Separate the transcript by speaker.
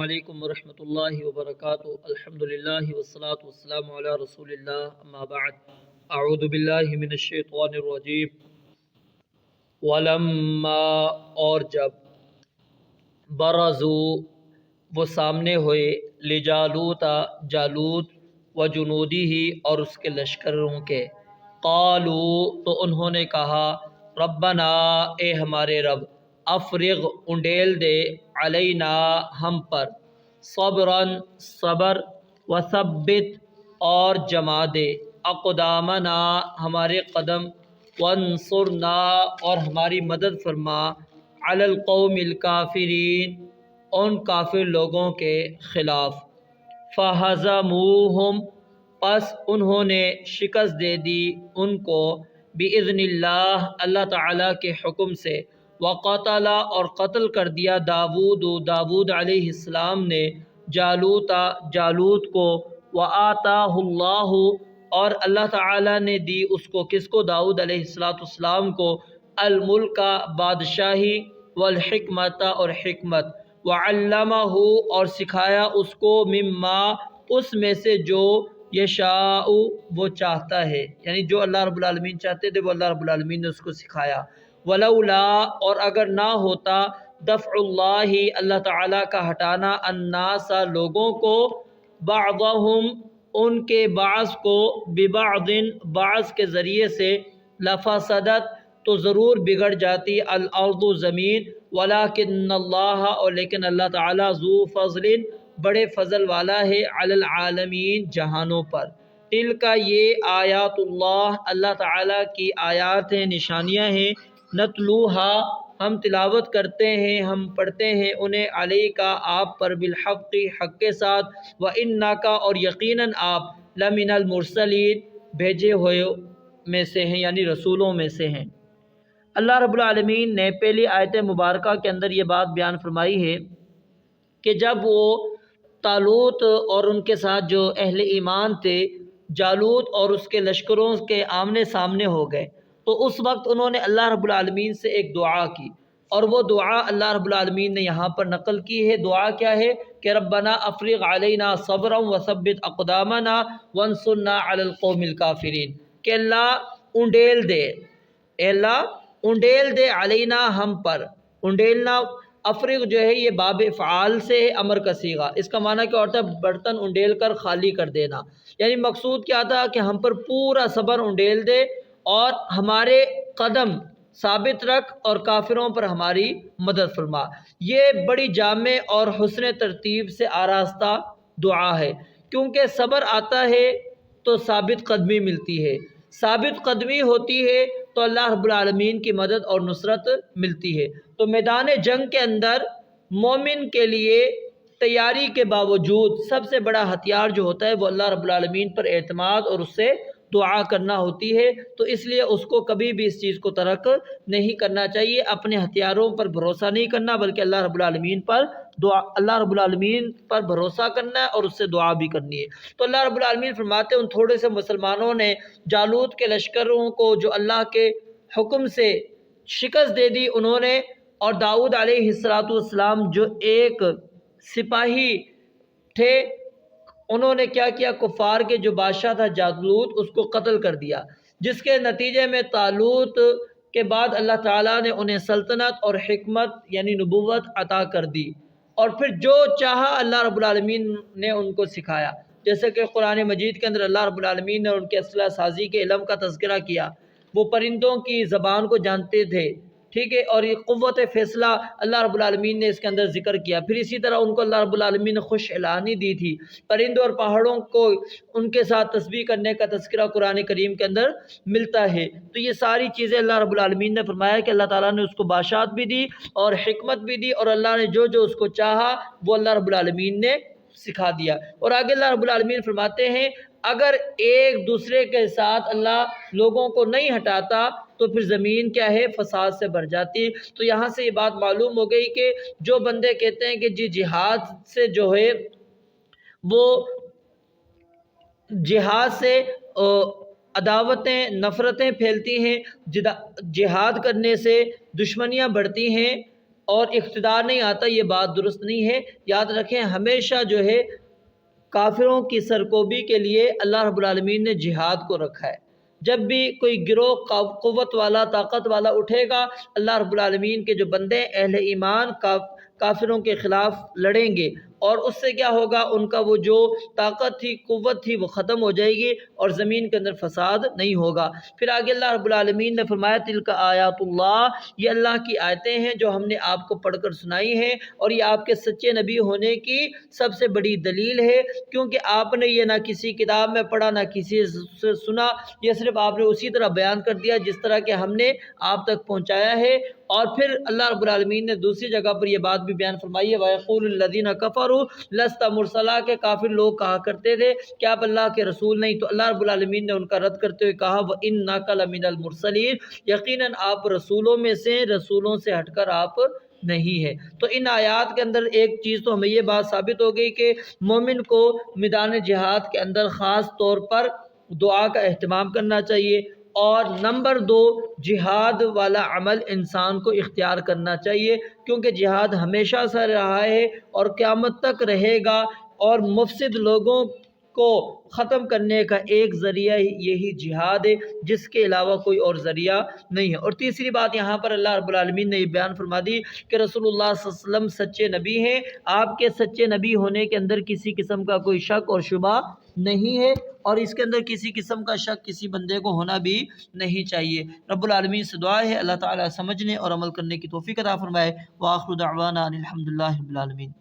Speaker 1: علیکم ورحمۃ اللہ وبرکاتہ۔ الحمدللہ والصلاة والسلام علی رسول اللہ، اما بعد، اعوذ باللہ من الشیطان الرجیم۔ ولما، اور جب، برزو، وہ سامنے ہوئے، لجالوت، جالوت، وجنودی ہی، اور اس کے لشکروں کے، قالو، تو انہوں نے کہا، ربنا، اے ہمارے رب، افرغ، انڈیل دے، علینا، ہم پر، صبرا، صبر، وثبت، اور جما دے، اقدامنا، ہمارے قدم، وانصرنا، اور ہماری مدد فرما، علی القوم الکافرین، ان کافر لوگوں کے خلاف۔ فہزموہم، پس انہوں نے شکست دے دی ان کو، بإذن اللہ، اللہ تعالیٰ کے حکم سے، وقتل، اور قتل کر دیا داود علیہ السلام نے، جالوت کو، وآتاہ اللہ، اور اللہ تعالیٰ نے دی اس کو، کس کو؟ داؤد علیہ السلام کو، الملک، بادشاہی، والحکمت، اور حکمت، وعلمہ، اور سکھایا اس کو، مما، اس میں سے جو، یشاء، وہ چاہتا ہے، یعنی جو اللہ رب العالمین چاہتے تھے وہ اللہ رب العالمین نے اس کو سکھایا۔ ولولا، اور اگر نہ ہوتا، دفع اللہ، اللہ تعالیٰ کا ہٹانا، الناس، لوگوں کو، بعضهم، ان کے بعض کو، ببعض، بعض کے ذریعے سے، لفسدت، تو ضرور بگڑ جاتی، الارض، زمین، ولکن اللہ، اور لیکن اللہ تعالیٰ، ذو فضل، بڑے فضل والا ہے، علی العالمین، جہانوں پر۔ تلک، یہ آیات اللہ، اللہ تعالیٰ کی آیات ہیں، نشانیاں ہیں، نتلوہا، ہم تلاوت کرتے ہیں، ہم پڑھتے ہیں انہیں، علیک، آپ پر، بالحق، حق کے ساتھ، وانک، اور یقیناً آپ، لمن المرسلین، بھیجے ہوئے میں سے ہیں، یعنی رسولوں میں سے ہیں۔ اللہ رب العالمین نے پہلی آیت مبارکہ کے اندر یہ بات بیان فرمائی ہے کہ جب وہ طالوت اور ان کے ساتھ جو اہل ایمان تھے، جالوت اور اس کے لشکروں کے آمنے سامنے ہو گئے، تو اس وقت انہوں نے اللہ رب العالمین سے ایک دعا کی، اور وہ دعا اللہ رب العالمین نے یہاں پر نقل کی ہے۔ دعا کیا ہے کہ ربنا افرغ علینا صبرا وثبت اقدامنا وانصرنا علی القوم الکافرین، کہ اللہ انڈیل دے، اے اللہ انڈیل دے، علینا، ہم پر، انڈیلنا، افرغ جو ہے یہ باب فعال سے ہے، امر کا صیغہ، اس کا معنی کیا ہوتا ہے؟ برتن انڈیل کر خالی کر دینا، یعنی مقصود کیا تھا کہ ہم پر پورا صبر انڈیل دے، اور ہمارے قدم ثابت رکھ، اور کافروں پر ہماری مدد فرما۔ یہ بڑی جامع اور حسن ترتیب سے آراستہ دعا ہے، کیونکہ صبر آتا ہے تو ثابت قدمی ملتی ہے، ثابت قدمی ہوتی ہے تو اللہ رب العالمین کی مدد اور نصرت ملتی ہے۔ تو میدان جنگ کے اندر مومن کے لیے تیاری کے باوجود سب سے بڑا ہتھیار جو ہوتا ہے وہ اللہ رب العالمین پر اعتماد اور اس سے دعا کرنا ہوتی ہے، تو اس لیے اس کو کبھی بھی اس چیز کو ترک نہیں کرنا چاہیے، اپنے ہتھیاروں پر بھروسہ نہیں کرنا، بلکہ اللہ رب العالمین پر اللہ رب العالمین پر بھروسہ کرنا ہے اور اس سے دعا بھی کرنی ہے۔ تو اللہ رب العالمین فرماتے ہیں ان تھوڑے سے مسلمانوں نے جالوت کے لشکروں کو جو اللہ کے حکم سے شکست دے دی انہوں نے، اور داؤد علیہ السلام جو ایک سپاہی تھے، انہوں نے کیا کیا؟ کفار کے جو بادشاہ تھا جالوت، اس کو قتل کر دیا، جس کے نتیجے میں طالوت کے بعد اللہ تعالیٰ نے انہیں سلطنت اور حکمت یعنی نبوت عطا کر دی، اور پھر جو چاہا اللہ رب العالمین نے ان کو سکھایا، جیسے کہ قرآن مجید کے اندر اللہ رب العالمین نے ان کے اسلحہ سازی کے علم کا تذکرہ کیا، وہ پرندوں کی زبان کو جانتے تھے، ٹھیک ہے، اور یہ قوت فیصلہ اللہ رب العالمین نے اس کے اندر ذکر کیا۔ پھر اسی طرح ان کو اللہ رب العالمین نے خوش اعلانی دی تھی، پرندوں اور پہاڑوں کو ان کے ساتھ تسبیح کرنے کا تذکرہ قرآن کریم کے اندر ملتا ہے۔ تو یہ ساری چیزیں اللہ رب العالمین نے فرمایا کہ اللہ تعالیٰ نے اس کو بادشاہت بھی دی اور حکمت بھی دی، اور اللہ نے جو جو اس کو چاہا وہ اللہ رب العالمین نے سکھا دیا۔ اور آگے اللہ رب العالمین فرماتے ہیں اگر ایک دوسرے کے ساتھ اللہ لوگوں کو نہیں ہٹاتا تو پھر زمین کیا ہے؟ فساد سے بھر جاتی۔ تو یہاں سے یہ بات معلوم ہو گئی کہ جو بندے کہتے ہیں کہ جی جہاد سے جو ہے وہ جہاد سے عداوتیں، نفرتیں پھیلتی ہیں، جہاد کرنے سے دشمنیاں بڑھتی ہیں، اور اقتدار نہیں آتا، یہ بات درست نہیں ہے۔ یاد رکھیں ہمیشہ جو ہے کافروں کی سرکوبی کے لیے اللہ رب العالمین نے جہاد کو رکھا ہے۔ جب بھی کوئی گروہ قوت والا طاقت والا اٹھے گا، اللہ رب العالمین کے جو بندے اہل ایمان کافروں کے خلاف لڑیں گے، اور اس سے کیا ہوگا، ان کا وہ جو طاقت تھی قوت تھی وہ ختم ہو جائے گی اور زمین کے اندر فساد نہیں ہوگا۔ پھر آگے اللہ رب العالمین نے فرمایا تلک آیات اللہ، یہ اللہ کی آیتیں ہیں جو ہم نے آپ کو پڑھ کر سنائی ہیں، اور یہ آپ کے سچے نبی ہونے کی سب سے بڑی دلیل ہے، کیونکہ آپ نے یہ نہ کسی کتاب میں پڑھا نہ کسی سے سنا، یہ صرف آپ نے اسی طرح بیان کر دیا جس طرح کہ ہم نے آپ تک پہنچایا ہے۔ اور پھر اللہ رب العالمین نے دوسری جگہ پر یہ بات بھی بیان فرمائی ہے وَيَقُولُ الَّذِينَ كَفَرُوا لَسْتَ مُرْسَلًا، کے کافر لوگ کہا کرتے تھے کہ آپ اللہ کے رسول نہیں، تو اللہ رب العالمین نے ان کا رد کرتے ہوئے کہا وَإِنَّكَ لَمِنَ الْمُرْسَلِينَ، یقیناً آپ رسولوں میں سے، رسولوں سے ہٹ کر آپ نہیں ہے۔ تو ان آیات کے اندر ایک چیز تو ہمیں یہ بات ثابت ہو گئی کہ مومن کو میدان جہاد کے اندر خاص طور پر دعا کا اہتمام کرنا چاہیے، اور نمبر 2 جہاد والا عمل انسان کو اختیار کرنا چاہیے، کیونکہ جہاد ہمیشہ سے رہا ہے اور قیامت تک رہے گا، اور مفسد لوگوں کو ختم کرنے کا ایک ذریعہ یہی جہاد ہے، جس کے علاوہ کوئی اور ذریعہ نہیں ہے۔ اور تیسری بات یہاں پر اللہ رب العالمین نے یہ بیان فرما دی کہ رسول اللہ صلی اللہ علیہ وسلم سچے نبی ہیں، آپ کے سچے نبی ہونے کے اندر کسی قسم کا کوئی شک اور شبہ نہیں ہے، اور اس کے اندر کسی قسم کا شک کسی بندے کو ہونا بھی نہیں چاہیے۔ رب العالمین سے دعا ہے اللہ تعالیٰ سمجھنے اور عمل کرنے کی توفیق عطا فرمائے۔ وآخر دعوانا ان الحمد للہ رب العالمین۔